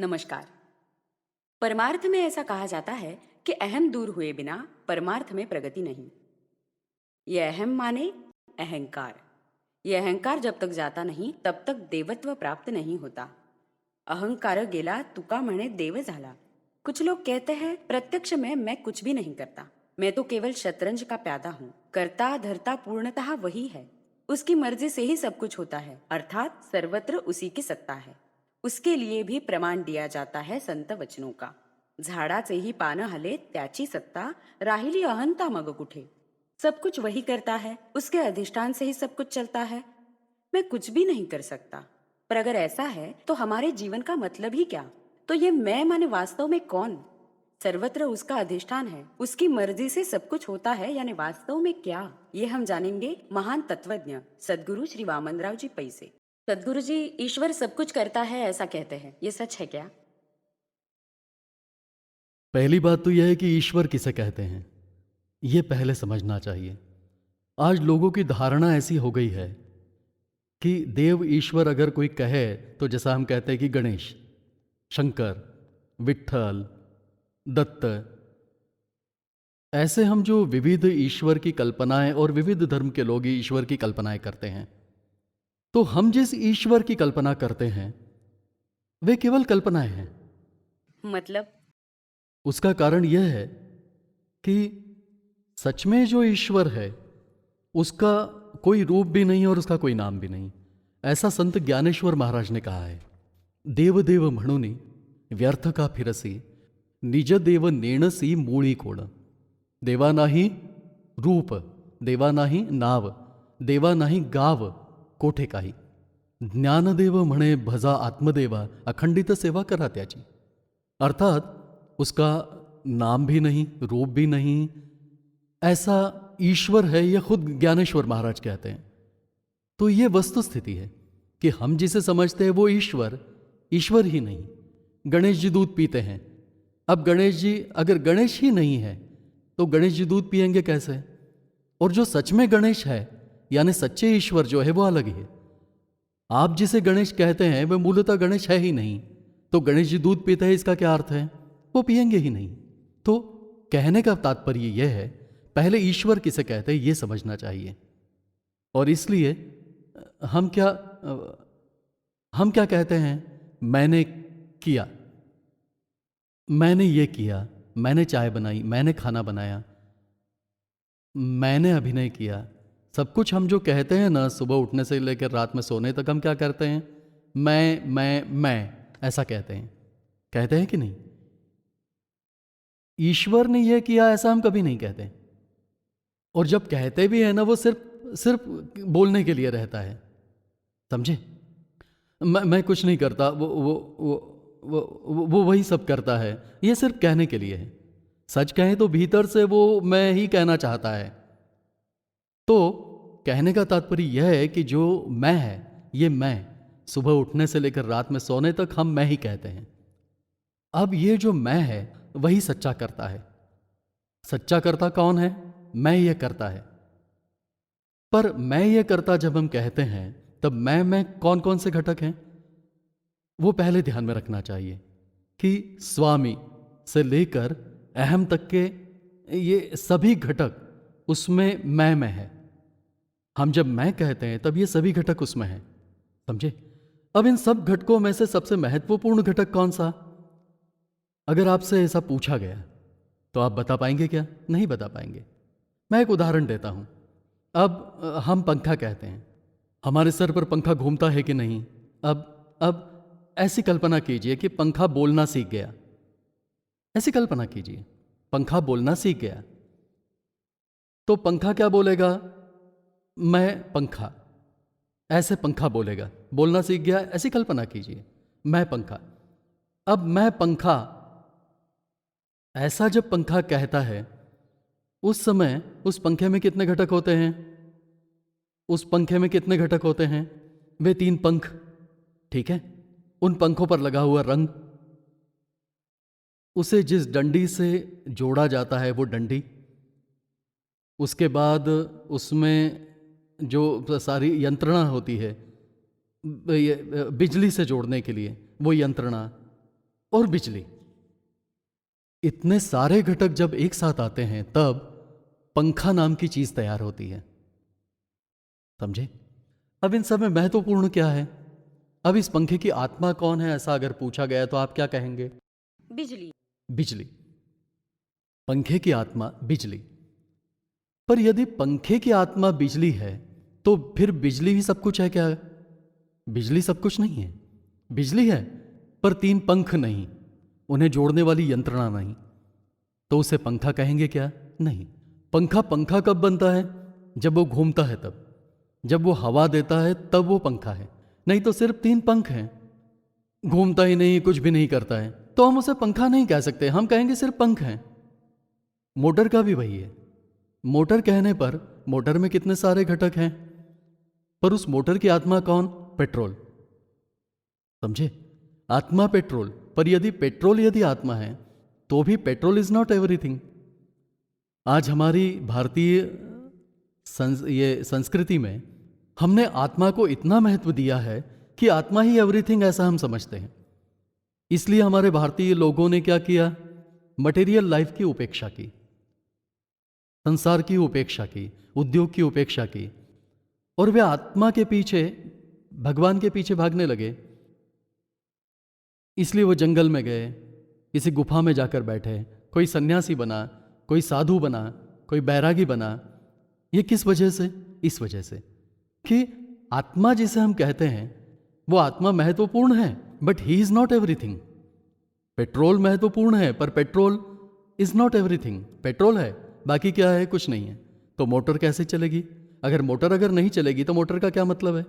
नमस्कार। परमार्थ में ऐसा कहा जाता है कि अहम दूर हुए बिना परमार्थ में प्रगति नहीं। ये अहम माने अहंकार। ये अहंकार जब तक जाता नहीं तब तक देवत्व प्राप्त नहीं होता। अहंकार गेला तुका म्हणे देव झाला। कुछ लोग कहते हैं प्रत्यक्ष में मैं कुछ भी नहीं करता, मैं तो केवल शतरंज का प्यादा हूँ। करता धरता पूर्णतः वही है, उसकी मर्जी से ही सब कुछ होता है, अर्थात सर्वत्र उसी की सत्ता है। उसके लिए भी प्रमाण दिया जाता है संत वचनों का। झाडाचेही पान हले त्याची सत्ता, राहिली अहंता मग कुठे। सब कुछ वही करता है, उसके अधिष्ठान से ही सब कुछ चलता है। मैं कुछ भी नहीं कर सकता। पर अगर ऐसा है तो हमारे जीवन का मतलब ही क्या? तो ये मैं माने वास्तव में कौन? सर्वत्र उसका अधिष्ठान है, उसकी मर्जी से सब कुछ होता है, यानी वास्तव में क्या? ये हम जानेंगे महान तत्वज्ञ सदगुरु श्री वामनराव जी पै से। सदगुरु जी, ईश्वर सब कुछ करता है ऐसा कहते हैं, ये सच है क्या? पहली बात तो यह है कि ईश्वर किसे कहते हैं, यह पहले समझना चाहिए। आज लोगों की धारणा ऐसी हो गई है कि देव ईश्वर अगर कोई कहे तो जैसा हम कहते हैं कि गणेश, शंकर, विट्ठल, दत्त, ऐसे हम जो विविध ईश्वर की कल्पनाएं और विविध धर्म के लोग ईश्वर की कल्पनाएं करते हैं, तो हम जिस ईश्वर की कल्पना करते हैं वे केवल कल्पनाएं हैं। मतलब? उसका कारण यह है कि सच में जो ईश्वर है उसका कोई रूप भी नहीं और उसका कोई नाम भी नहीं। ऐसा संत ज्ञानेश्वर महाराज ने कहा है, देव देव म्हणुनी व्यर्थ का फिरसी, निज देव नेणसी मूळी कोण। देवा नाही रूप, देवा नाही नाव, देवा नाही गाव कोठे काही। ज्ञानदेव म्हणे भजा आत्मदेवा, अखंडित सेवा करा त्याची। अर्थात उसका नाम भी नहीं, रूप भी नहीं, ऐसा ईश्वर है, यह खुद ज्ञानेश्वर महाराज कहते हैं। तो यह वस्तु स्थिति है कि हम जिसे समझते हैं वो ईश्वर, ईश्वर ही नहीं। गणेश जी दूध पीते हैं, अब गणेश जी अगर गणेश ही नहीं है तो गणेश जी दूध पिएंगे कैसे? और जो सच में गणेश है यानी सच्चे ईश्वर जो है वो अलग ही है। आप जिसे गणेश कहते हैं वह मूलतः गणेश है ही नहीं, तो गणेश जी दूध पीते हैं इसका क्या अर्थ है? वो पिएंगे ही नहीं। तो कहने का तात्पर्य यह है, पहले ईश्वर किसे कहते हैं यह समझना चाहिए। और इसलिए हम क्या कहते हैं? मैंने किया, मैंने ये किया, मैंने चाय बनाई, मैंने खाना बनाया, मैंने अभिनय किया। सब कुछ हम जो कहते हैं ना, सुबह उठने से लेकर रात में सोने तक हम क्या करते हैं? मैं ऐसा कहते हैं कि नहीं? ईश्वर ने यह किया ऐसा हम कभी नहीं कहते। और जब कहते भी है ना, वो सिर्फ बोलने के लिए रहता है, समझे? मैं कुछ नहीं करता, वो वही सब करता है, ये सिर्फ कहने के लिए है। सच कहें तो भीतर से वो मैं ही कहना चाहता है। तो कहने का तात्पर्य यह है कि जो मैं है, ये मैं सुबह उठने से लेकर रात में सोने तक हम मैं ही कहते हैं। अब ये जो मैं है वही सच्चा करता है। सच्चा करता कौन है? मैं ये करता है। पर मैं ये करता जब हम कहते हैं तब मैं में कौन कौन से घटक हैं वो पहले ध्यान में रखना चाहिए कि स्वामी से लेकर अहम तक के ये सभी घटक उसमें मैं में है। हम जब मैं कहते हैं तब ये सभी घटक उसमें हैं, समझे? अब इन सब घटकों में से सबसे महत्वपूर्ण घटक कौन सा? अगर आपसे ऐसा पूछा गया तो आप बता पाएंगे क्या? नहीं बता पाएंगे। मैं एक उदाहरण देता हूं। अब हम पंखा कहते हैं, हमारे सर पर पंखा घूमता है कि नहीं? अब ऐसी कल्पना कीजिए कि पंखा बोलना सीख गया। ऐसी कल्पना कीजिए, पंखा बोलना सीख गया तो पंखा क्या बोलेगा? मैं पंखा, ऐसे पंखा बोलेगा। बोलना सीख गया, ऐसी कल्पना कीजिए, मैं पंखा। अब मैं पंखा ऐसा जब पंखा कहता है उस समय उस पंखे में कितने घटक होते हैं? उस पंखे में कितने घटक होते हैं? वे 3 पंख, ठीक है? उन पंखों पर लगा हुआ रंग, उसे जिस डंडी से जोड़ा जाता है वो डंडी, उसके बाद उसमें जो सारी यंत्रणा होती है बिजली से जोड़ने के लिए वो यंत्रणा, और बिजली, इतने सारे घटक जब एक साथ आते हैं तब पंखा नाम की चीज तैयार होती है। समझे? अब इन सब में महत्वपूर्ण क्या है? अब इस पंखे की आत्मा कौन है, ऐसा अगर पूछा गया तो आप क्या कहेंगे? बिजली। बिजली। पंखे की आत्मा बिजली। पर यदि पंखे की आत्मा बिजली है तो फिर बिजली ही सब कुछ है क्या? बिजली सब कुछ नहीं है। बिजली है पर 3 पंख नहीं, उन्हें जोड़ने वाली यंत्रणा नहीं, तो उसे पंखा कहेंगे क्या? नहीं। पंखा पंखा कब बनता है? जब वो घूमता है तब, जब वो हवा देता है तब वो पंखा है। नहीं तो सिर्फ 3 पंख हैं, घूमता ही नहीं, कुछ भी नहीं करता है, तो हम उसे पंखा नहीं कह सकते, हम कहेंगे सिर्फ पंख हैं। मोटर का भी वही है। मोटर कहने पर मोटर में कितने सारे घटक हैं, पर उस मोटर की आत्मा कौन? पेट्रोल। समझे? आत्मा पेट्रोल। पर यदि पेट्रोल यदि आत्मा है तो भी पेट्रोल इज नॉट एवरीथिंग। आज हमारी भारतीय ये संस्कृति में हमने आत्मा को इतना महत्व दिया है कि आत्मा ही एवरीथिंग ऐसा हम समझते हैं। इसलिए हमारे भारतीय लोगों ने क्या किया? मटेरियल लाइफ की उपेक्षा की, संसार की उपेक्षा की, उद्योग की उपेक्षा की, और वे आत्मा के पीछे, भगवान के पीछे भागने लगे। इसलिए वो जंगल में गए, किसी गुफा में जाकर बैठे, कोई सन्यासी बना, कोई साधु बना, कोई बैरागी बना। ये किस वजह से? इस वजह से कि आत्मा जिसे हम कहते हैं वो आत्मा महत्वपूर्ण है, but he is not everything. Petrol महत्वपूर्ण है पर petrol is not everything. Petrol है, बाकी क्या है? कुछ नहीं है। तो मोटर कैसे चलेगी? अगर मोटर नहीं चलेगी तो मोटर का क्या मतलब है?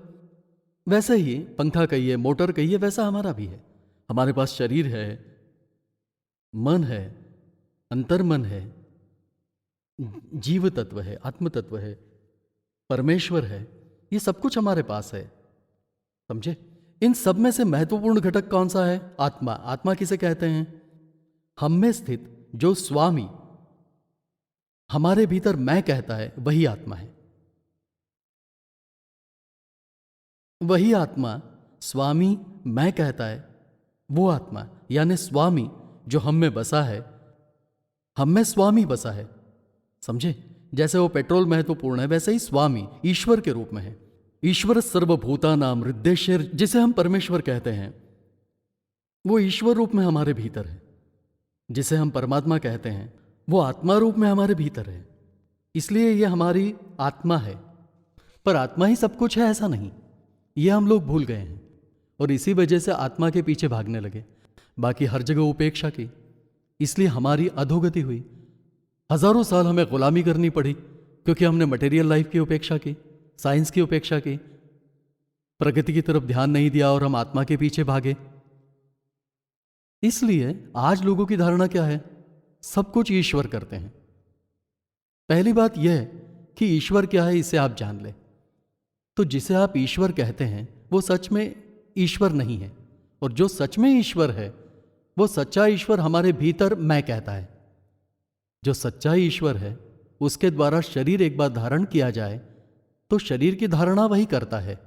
वैसे ही पंखा कहिए, मोटर कहिए, वैसा हमारा भी है। हमारे पास शरीर है, मन है, अंतर्मन है, जीव तत्व है, आत्म तत्व है, परमेश्वर है, ये सब कुछ हमारे पास है। समझे? इन सब में से महत्वपूर्ण घटक कौन सा है? आत्मा। आत्मा किसे कहते हैं? हम में स्थित जो स्वामी हमारे भीतर मैं कहता है वही आत्मा है। वही आत्मा स्वामी मैं कहता है, वो आत्मा यानी स्वामी जो हम में बसा है, हम में स्वामी बसा है। समझे? जैसे वो पेट्रोल महत्वपूर्ण है वैसे ही स्वामी ईश्वर के रूप में है। ईश्वर सर्वभूतानां हृदयेश्वर, जिसे हम परमेश्वर कहते हैं, वो ईश्वर रूप में हमारे भीतर है। जिसे हम परमात्मा कहते हैं वो आत्मा रूप में हमारे भीतर है। इसलिए ये हमारी आत्मा है। पर आत्मा ही सब कुछ है ऐसा नहीं, ये हम लोग भूल गए हैं और इसी वजह से आत्मा के पीछे भागने लगे, बाकी हर जगह उपेक्षा की। इसलिए हमारी अधोगति हुई। हजारों साल हमें गुलामी करनी पड़ी क्योंकि हमने मटेरियल लाइफ की उपेक्षा की, साइंस की उपेक्षा की, प्रगति की तरफ ध्यान नहीं दिया और हम आत्मा के पीछे भागे। इसलिए आज लोगों की धारणा क्या है? सब कुछ ईश्वर करते हैं। पहली बात यह है कि ईश्वर क्या है इसे आप जान ले। तो जिसे आप ईश्वर कहते हैं वो सच में ईश्वर नहीं है, और जो सच में ईश्वर है वो सच्चा ईश्वर हमारे भीतर मैं कहता है। जो सच्चा ईश्वर है उसके द्वारा शरीर एक बार धारण किया जाए तो शरीर की धारणा वही करता है।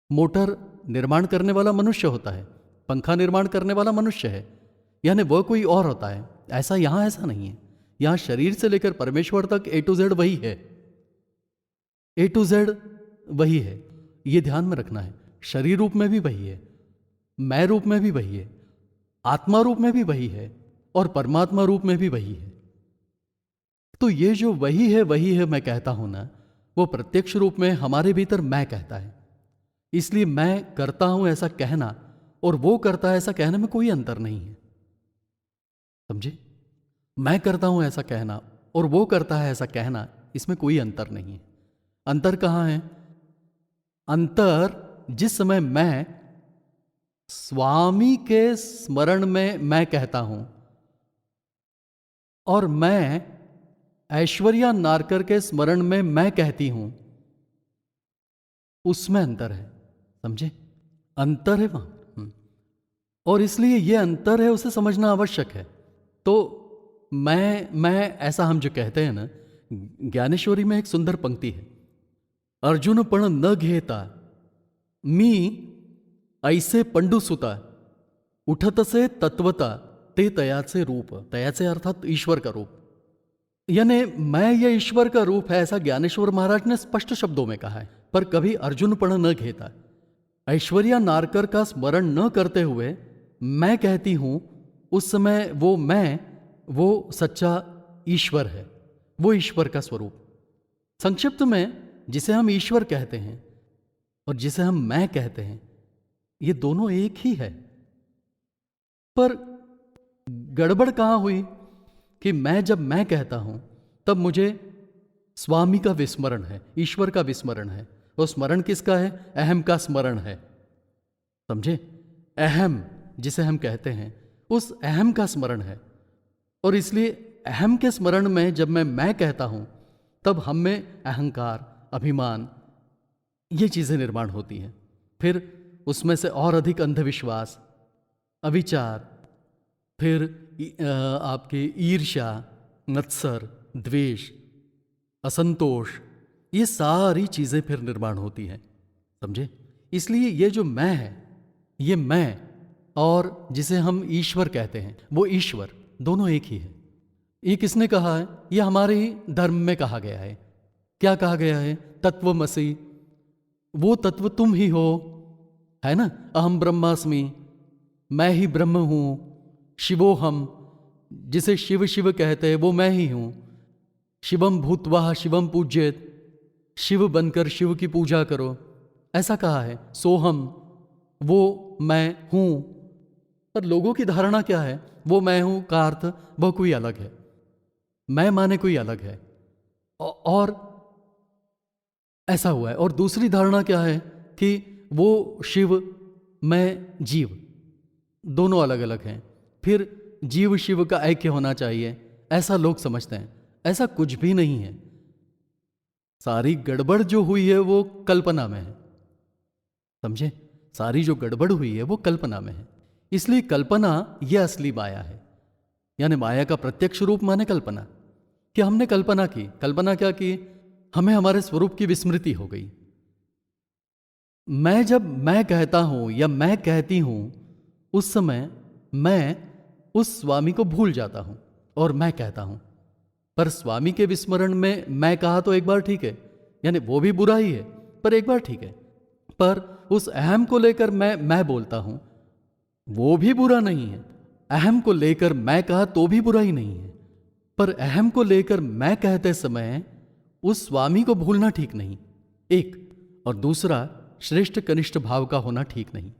मोटर निर्माण करने वाला मनुष्य होता है, पंखा निर्माण करने वाला मनुष्य है, यानी वह कोई और होता है। ऐसा यहां ऐसा नहीं है। यहां शरीर से लेकर परमेश्वर तक A to Z वही है। A to Z वही है, ये ध्यान में रखना है। शरीर रूप में भी वही है, मैं रूप में भी वही है, आत्मा रूप में भी वही है, और परमात्मा रूप में भी वही है। तो ये जो वही है मैं कहता हूं ना, वो प्रत्यक्ष रूप में हमारे भीतर मैं कहता है। इसलिए मैं करता हूं ऐसा कहना और वो करता है ऐसा कहने में कोई अंतर नहीं है। समझे? मैं करता हूं ऐसा कहना और वो करता है ऐसा कहना, इसमें कोई अंतर नहीं है। अंतर कहां है? अंतर जिस समय मैं स्वामी के स्मरण में मैं कहता हूं और मैं ऐश्वर्या नारकर के स्मरण में मैं कहती हूं, उसमें अंतर है। समझे? अंतर है वहां। और इसलिए यह अंतर है, उसे समझना आवश्यक है। तो मैं ऐसा हम जो कहते हैं ना, ज्ञानेश्वरी में एक सुंदर पंक्ति है, अर्जुन पण न घेता मी ऐसे पंडुसुता उठत से तत्वता ते तयाचे रूप, तयाचे अर्थात ईश्वर का रूप, यानी मैं ये ईश्वर का रूप है, ऐसा ज्ञानेश्वर महाराज ने स्पष्ट शब्दों में कहा है। पर कभी अर्जुनपण न घेता, ऐश्वर्या नारकर का स्मरण न करते हुए मैं कहती हूं, उस समय वो मैं, वो सच्चा ईश्वर है, वो ईश्वर का स्वरूप। संक्षिप्त में जिसे हम ईश्वर कहते हैं और जिसे हम मैं कहते हैं, ये दोनों एक ही है। पर गड़बड़ कहां हुई कि मैं जब मैं कहता हूं तब मुझे स्वामी का विस्मरण है, ईश्वर का विस्मरण है। और स्मरण किसका है? अहम का स्मरण है, समझे? अहम जिसे हम कहते हैं, उस अहम का स्मरण है। और इसलिए अहम के स्मरण में जब मैं कहता हूं तब हम में अहंकार, अभिमान, ये चीजें निर्माण होती हैं। फिर उसमें से और अधिक अंधविश्वास, अविचार, फिर आपके ईर्ष्या, मत्सर, द्वेष, असंतोष, ये सारी चीजें फिर निर्माण होती हैं, समझे? इसलिए ये जो मैं है, ये मैं और जिसे हम ईश्वर कहते हैं, वो ईश्वर, दोनों एक ही है। ये किसने कहा है? ये हमारे ही धर्म में कहा गया है। क्या कहा गया है? तत्वमसि, वो तत्व तुम ही हो, है ना? अहम ब्रह्मास्मि, मैं ही ब्रह्म हूं। शिवोहम, जिसे शिव शिव कहते हैं, वो मैं ही हूं। शिवम भूत्वा शिवम पूज्येत, शिव बनकर शिव की पूजा करो, ऐसा कहा है। सोहम, वो मैं हूं। पर लोगों की धारणा क्या है? वो मैं हूं का अर्थ वह कोई अलग है, मैं माने कोई अलग है, और ऐसा हुआ है। और दूसरी धारणा क्या है कि वो शिव, मैं जीव, दोनों अलग अलग हैं। फिर जीव शिव का ऐक्य होना चाहिए, ऐसा लोग समझते हैं। ऐसा कुछ भी नहीं है। सारी गड़बड़ जो हुई है वो कल्पना में है, समझे? सारी जो गड़बड़ हुई है वो कल्पना में है। इसलिए कल्पना यह असली माया है, यानी माया का प्रत्यक्ष रूप माने कल्पना। कि हमने कल्पना की, कल्पना क्या की? हमें हमारे स्वरूप की विस्मृति हो गई। मैं जब मैं कहता हूं या मैं कहती हूं, उस समय मैं उस स्वामी को भूल जाता हूं और मैं कहता हूं। पर स्वामी के विस्मरण में मैं कहा तो एक बार ठीक है, यानी वो भी बुरा ही है, पर एक बार ठीक है। पर उस अहम को लेकर मैं बोलता हूं, वो भी बुरा नहीं है। अहम को लेकर मैं कहा तो भी बुरा ही नहीं है। पर अहम को लेकर मैं कहते समय उस स्वामी को भूलना ठीक नहीं, एक। और दूसरा, श्रेष्ठ कनिष्ठ भाव का होना ठीक नहीं,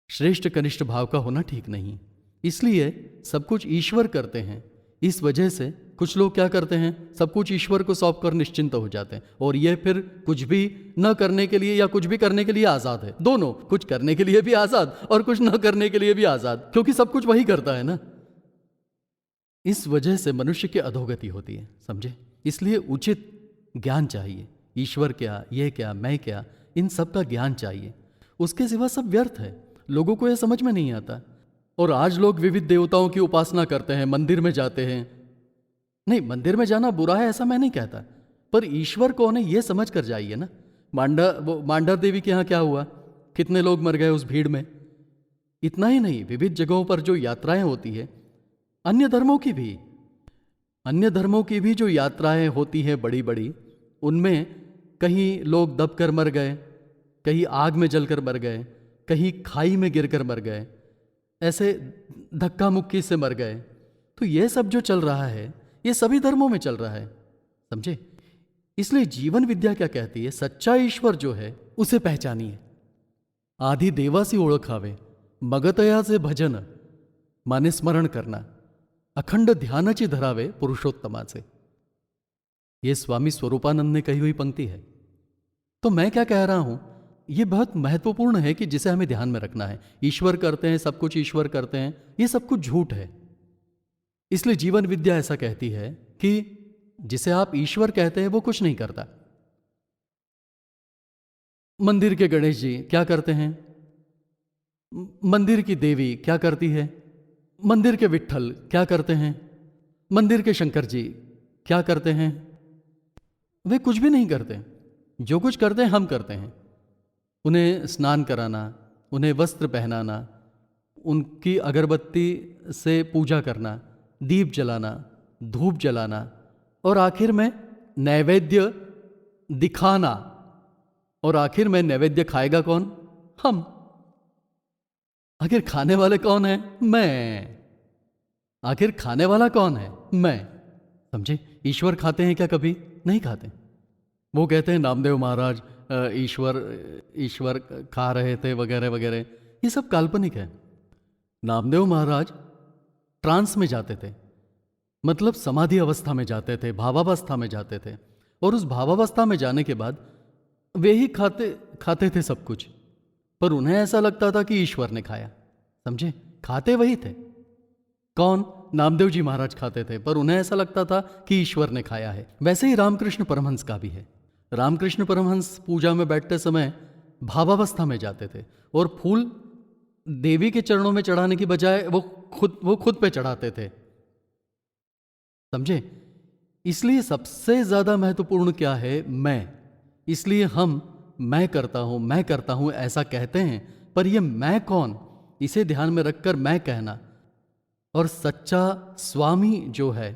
श्रेष्ठ कनिष्ठ भाव का होना ठीक नहीं। इसलिए सब कुछ ईश्वर करते हैं। इस वजह से कुछ लोग क्या करते हैं? सब कुछ ईश्वर को सौंप कर निश्चिंत हो जाते हैं, और ये फिर कुछ भी न करने के लिए या कुछ भी करने के लिए आजाद है। दोनों, कुछ करने के लिए भी आजाद और कुछ न करने के लिए भी आजाद, क्योंकि सब कुछ वही करता है ना। इस वजह से मनुष्य की अधोगति होती है, समझे? इसलिए उचित ज्ञान चाहिए। ईश्वर क्या, ये क्या, मैं क्या, इन सब का ज्ञान चाहिए। उसके सिवा सब व्यर्थ है। लोगों को यह समझ में नहीं आता। और आज लोग विविध देवताओं की उपासना करते हैं, मंदिर में जाते हैं। नहीं, मंदिर में जाना बुरा है ऐसा मैं नहीं कहता, पर ईश्वर कौन है ये समझ कर जाइए ना। मांडर देवी के यहाँ क्या हुआ? कितने लोग मर गए उस भीड़ में। इतना ही नहीं, विविध जगहों पर जो यात्राएं होती है, अन्य धर्मों की भी जो यात्राएं होती हैं बड़ी बड़ी, उनमें कहीं लोग दब कर मर गए, कहीं आग में जलकर मर गए, कहीं खाई में गिरकर मर गए, ऐसे धक्का मुक्की से मर गए। तो ये सब जो चल रहा है ये सभी धर्मों में चल रहा है, समझे? इसलिए जीवन विद्या क्या कहती है? सच्चा ईश्वर जो है उसे पहचानिए। आदि देवासी ओळखावे, मगतयाचे भजन माने स्मरण करना, अखंड ध्यानाची धरावे पुरुषोत्तमाचे। ये स्वामी स्वरूपानंद ने कही हुई पंक्ति है। तो मैं क्या कह रहा हूं, ये बहुत महत्वपूर्ण है कि जिसे हमें ध्यान में रखना है। ईश्वर करते हैं, सब कुछ ईश्वर करते हैं, ये सब कुछ झूठ है। इसलिए जीवन विद्या ऐसा कहती है कि जिसे आप ईश्वर कहते हैं वो कुछ नहीं करता। मंदिर के गणेश जी क्या करते हैं? मंदिर की देवी क्या करती है? मंदिर के विट्ठल क्या करते हैं? मंदिर के शंकर जी क्या करते हैं? वे कुछ भी नहीं करते। जो कुछ करते हैं हम करते हैं। उन्हें स्नान कराना, उन्हें वस्त्र पहनाना, उनकी अगरबत्ती से पूजा करना, दीप जलाना, धूप जलाना और आखिर में नैवेद्य दिखाना। और आखिर में नैवेद्य खाएगा कौन? हम। आखिर खाने वाले कौन है? मैं। आखिर खाने वाला कौन है? मैं। समझे? ईश्वर खाते हैं क्या? कभी नहीं खाते। वो कहते हैं नामदेव महाराज ईश्वर ईश्वर खा रहे थे वगैरह वगैरह, ये सब काल्पनिक है। नामदेव महाराज ट्रांस में जाते थे, मतलब समाधि अवस्था में जाते थे, भावावस्था में जाते थे, और उस भावावस्था में जाने के बाद वे ही खाते थे सब कुछ, पर उन्हें ऐसा लगता था कि ईश्वर ने खाया। समझे? खाते वही थे। कौन? नामदेव जी महाराज खाते थे, पर उन्हें ऐसा लगता था कि ईश्वर ने खाया है। वैसे ही रामकृष्ण परमहंस का भी है। रामकृष्ण परमहंस पूजा में बैठते समय भावावस्था में जाते थे और फूल देवी के चरणों में चढ़ाने की बजाय वो खुद पे चढ़ाते थे। समझे? इसलिए सबसे ज्यादा महत्वपूर्ण क्या है? मैं। इसलिए हम मैं करता हूं ऐसा कहते हैं, पर ये मैं कौन, इसे ध्यान में रखकर मैं कहना। और सच्चा स्वामी जो है,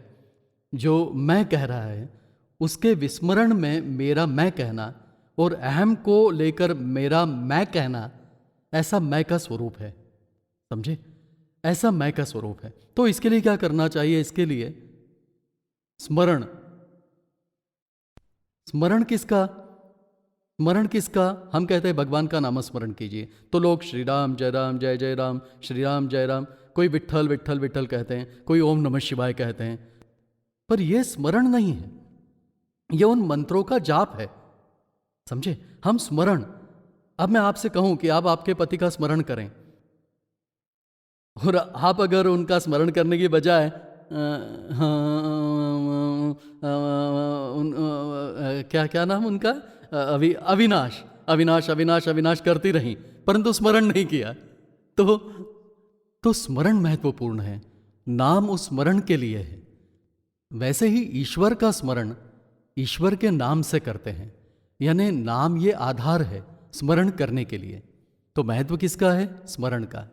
जो मैं कह रहा है, उसके विस्मरण में मेरा मैं कहना और अहम को लेकर मेरा मैं कहना, ऐसा मैं का स्वरूप है। समझे? ऐसा मैं का स्वरूप है। तो इसके लिए क्या करना चाहिए? इसके लिए स्मरण। स्मरण किसका? स्मरण किसका? हम कहते हैं भगवान का नाम स्मरण कीजिए, तो लोग श्री राम जय राम जय जय राम, श्री राम जय राम, कोई विट्ठल विट्ठल विट्ठल कहते हैं, कोई ओम नमः शिवाय कहते हैं, पर यह स्मरण नहीं है, यह उन मंत्रों का जाप है। समझे? हम स्मरण। अब मैं आपसे कहूं कि आप आपके पति का स्मरण करें, और आप अगर उनका स्मरण करने की बजाय क्या क्या नाम उनका, अविनाश अविनाश अविनाश अविनाश करती रही, परंतु स्मरण नहीं किया, तो स्मरण महत्वपूर्ण है। नाम उस स्मरण के लिए है। वैसे ही ईश्वर का स्मरण ईश्वर के नाम से करते हैं, यानी नाम ये आधार है स्मरण करने के लिए। तो महत्व किसका है? स्मरण का।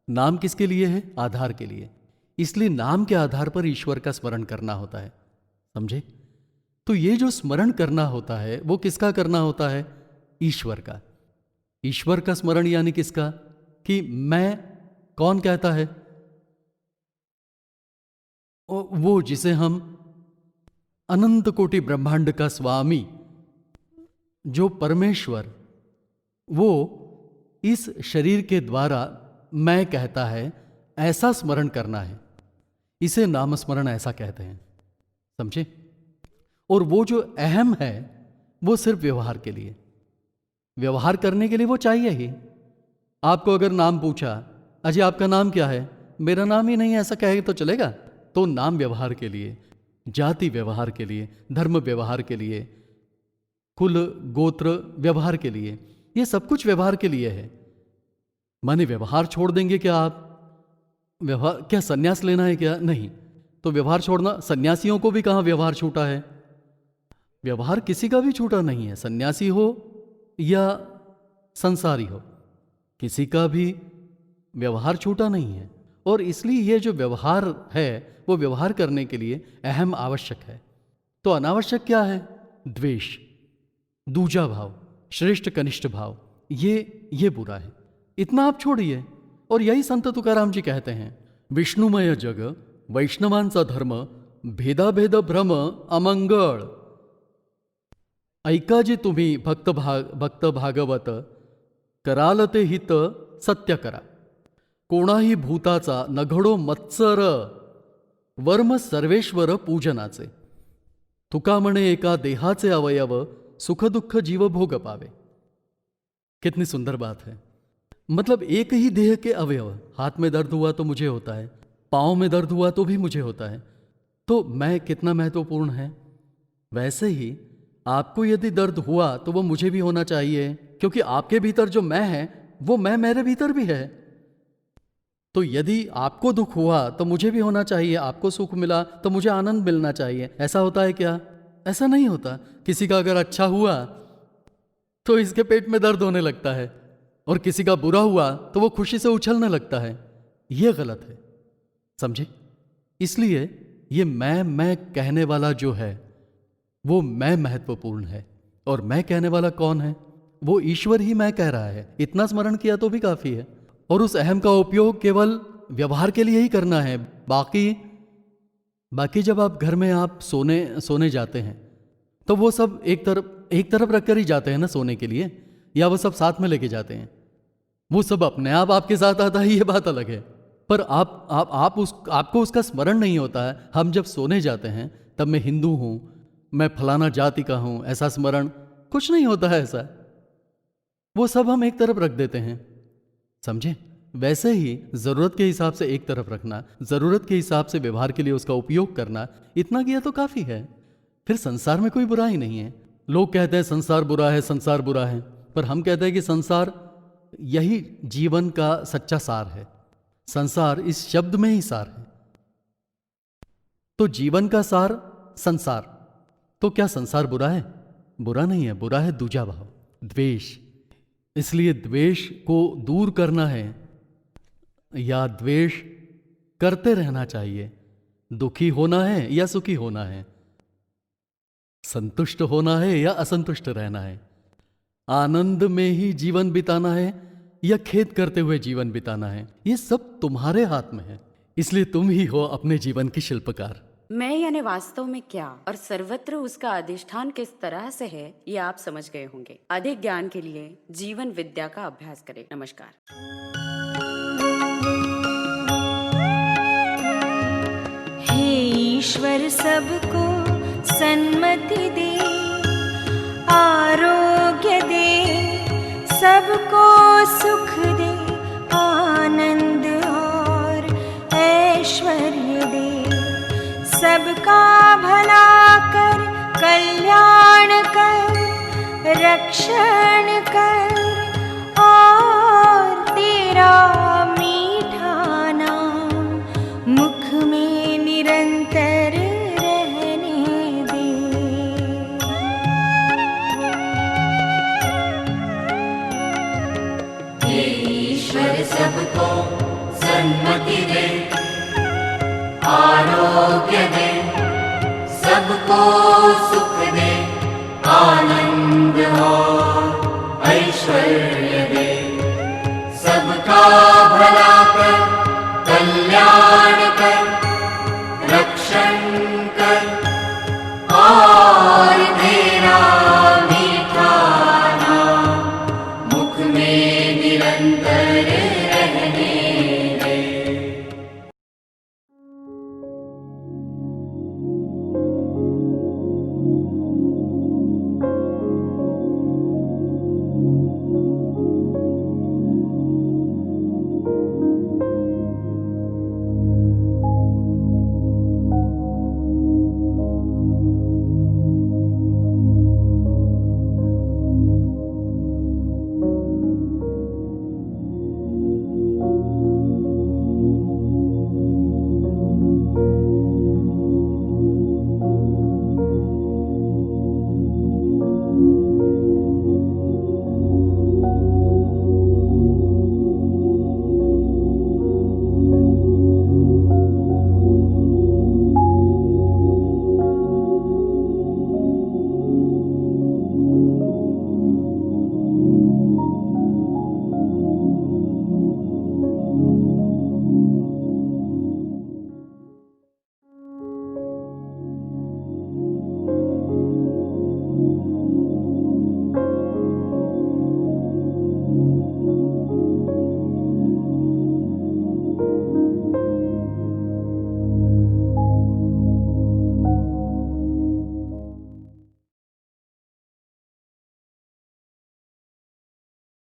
नाम किसके लिए है? आधार के लिए। इसलिए नाम के आधार पर ईश्वर का स्मरण करना होता है। समझे? तो ये जो स्मरण करना होता है वो किसका करना होता है? ईश्वर का। ईश्वर का स्मरण यानी किसका? कि मैं कौन कहता है? वो जिसे हम अनंत कोटि ब्रह्मांड का स्वामी, जो परमेश्वर, वो इस शरीर के द्वारा मैं कहता है, ऐसा स्मरण करना है। इसे नाम स्मरण ऐसा कहते हैं। समझे? और वो जो अहम है वो सिर्फ व्यवहार के लिए, व्यवहार करने के लिए वो चाहिए ही। आपको अगर नाम पूछा, अजय आपका नाम क्या है? मेरा नाम ही नहीं है, ऐसा कहे तो चलेगा? तो नाम व्यवहार के लिए, जाति व्यवहार के लिए, धर्म व्यवहार के लिए, कुल गोत्र व्यवहार के लिए, ये सब कुछ व्यवहार के लिए है। माने व्यवहार छोड़ देंगे क्या आप? व्यवहार क्या सन्यास लेना है क्या? नहीं। तो व्यवहार छोड़ना, सन्यासियों को भी कहाँ व्यवहार छूटा है? व्यवहार किसी का भी छूटा नहीं है, सन्यासी हो या संसारी हो, किसी का भी व्यवहार छूटा नहीं है। और इसलिए ये जो व्यवहार है वो व्यवहार करने के लिए अहम आवश्यक है। तो अनावश्यक क्या है? द्वेष, दूजा भाव, श्रेष्ठ कनिष्ठ भाव, ये बुरा है। इतना आप छोड़िए। और यही संत तुकाराम जी कहते हैं, विष्णुमय जग वैष्णवांचा धर्म, भेदाभेद भ्रम अमंगळ, ऐका जे तुम्ही भक्त भागवत, कराल ते हित सत्य करा, कोणाही भूताचा नघडो मत्सर, वर्म सर्वेश्वर पूजनाचे, तुका म्हणे एका देहाचे अवयव, सुख दुःख जीव भोग पावे। कितनी सुंदर बात है। मतलब एक ही देह के अवयव, हाथ में दर्द हुआ तो मुझे होता है, पाँव में दर्द हुआ तो भी मुझे होता है, तो मैं कितना महत्वपूर्ण है। वैसे ही आपको यदि दर्द हुआ तो वो मुझे भी होना चाहिए, क्योंकि आपके भीतर जो मैं है वो मैं मेरे भीतर भी है। तो यदि आपको दुख हुआ तो मुझे भी होना चाहिए, आपको सुख मिला तो मुझे आनंद मिलना चाहिए। ऐसा होता है क्या? ऐसा नहीं होता। किसी का अगर अच्छा हुआ तो इसके पेट में दर्द होने लगता है, और किसी का बुरा हुआ तो वो खुशी से उछलने लगता है। ये गलत है, समझे? इसलिए ये मैं कहने वाला जो है वो मैं महत्वपूर्ण है। और मैं कहने वाला कौन है? वो ईश्वर ही मैं कह रहा है। इतना स्मरण किया तो भी काफी है। और उस अहम का उपयोग केवल व्यवहार के लिए ही करना है। बाकी जब आप घर में आप सोने जाते हैं तो वो सब एक तरफ रखकर ही जाते हैं ना सोने के लिए, या वो सब साथ में लेके जाते हैं? वो सब अपने आप आपके साथ आता है, ये बात अलग है। पर आपको उसका स्मरण नहीं होता है। हम जब सोने जाते हैं तब मैं हिंदू हूं, मैं फलाना जाति का हूं, ऐसा स्मरण कुछ नहीं होता है। ऐसा वो सब हम एक तरफ रख देते हैं, समझे? वैसे ही जरूरत के हिसाब से एक तरफ रखना, जरूरत के हिसाब से व्यवहार के लिए उसका उपयोग करना, इतना किया तो काफी है। फिर संसार में कोई बुराई नहीं है। लोग कहते हैं संसार बुरा है, संसार बुरा है, पर हम कहते हैं कि संसार यही जीवन का सच्चा सार है। संसार इस शब्द में ही सार है। तो जीवन का सार संसार, तो क्या संसार बुरा है? बुरा नहीं है। बुरा है दूजा भाव, द्वेष। इसलिए द्वेष को दूर करना है या द्वेष करते रहना चाहिए। दुखी होना है या सुखी होना है, संतुष्ट होना है या असंतुष्ट रहना है, आनंद में ही जीवन बिताना है या खेद करते हुए जीवन बिताना है, ये सब तुम्हारे हाथ में है। इसलिए तुम ही हो अपने जीवन की शिल्पकार। मैं यानी वास्तव में क्या और सर्वत्र उसका अधिष्ठान किस तरह से है, ये आप समझ गए होंगे। अधिक ज्ञान के लिए जीवन विद्या का अभ्यास करें। नमस्कार। हे ईश्वर सबको सन्मति दे, आरोग्य दे, सबको सुख दे, आनंद और ऐश्वर्य दे, सबका भला कर, कल्याण कर, रक्षण कर, और तेरा मीठा नाम मुख में निरंतर रहने दे। हे ईश्वर सबको सन्मति दे, आरोग्य दे, सबको